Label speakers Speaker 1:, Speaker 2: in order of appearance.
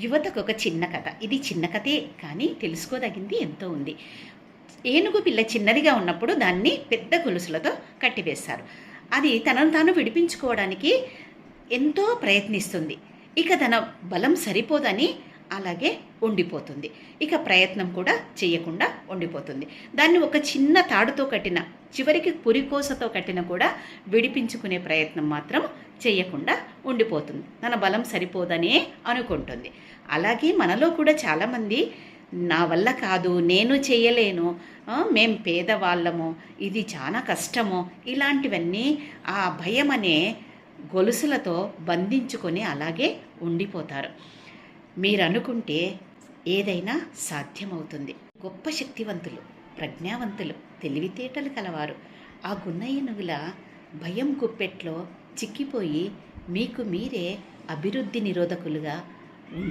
Speaker 1: యువతకు ఒక చిన్న కథ. ఇది చిన్న కథే కానీ తెలుసుకోదగింది ఎంతో ఉంది. ఏనుగు పిల్ల చిన్నదిగా ఉన్నప్పుడు దాన్ని పెద్ద గొలుసులతో కట్టివేశారు. అది తనను తాను విడిపించుకోవడానికి ఎంతో ప్రయత్నిస్తుంది. ఇక తన బలం సరిపోదని అలాగే ఉండిపోతుంది. ఇక ప్రయత్నం కూడా చేయకుండా ఉండిపోతుంది. దాన్ని ఒక చిన్న తాడుతో కట్టిన, చివరికి పురికోసతో కట్టిన కూడా విడిపించుకునే ప్రయత్నం మాత్రం చేయకుండా ఉండిపోతుంది. తన బలం సరిపోదనే అనుకుంటుంది. అలాగే మనలో కూడా చాలామంది నా వల్ల కాదు, నేను చేయలేను, మేం పేదవాళ్ళము, ఇది చాలా కష్టము, ఇలాంటివన్నీ ఆ భయం అనే గొలుసులతో బంధించుకొని అలాగే ఉండిపోతారు. మీరు అనుకుంటే ఏదైనా సాధ్యమవుతుంది. గొప్ప శక్తివంతులు, ప్రజ్ఞావంతులు, తెలివితేటలు కలవారు ఆ గున్న ఏనుగుల భయం గుప్పెట్లో చిక్కిపోయి మీకు మీరే అభివృద్ధి నిరోధకులుగా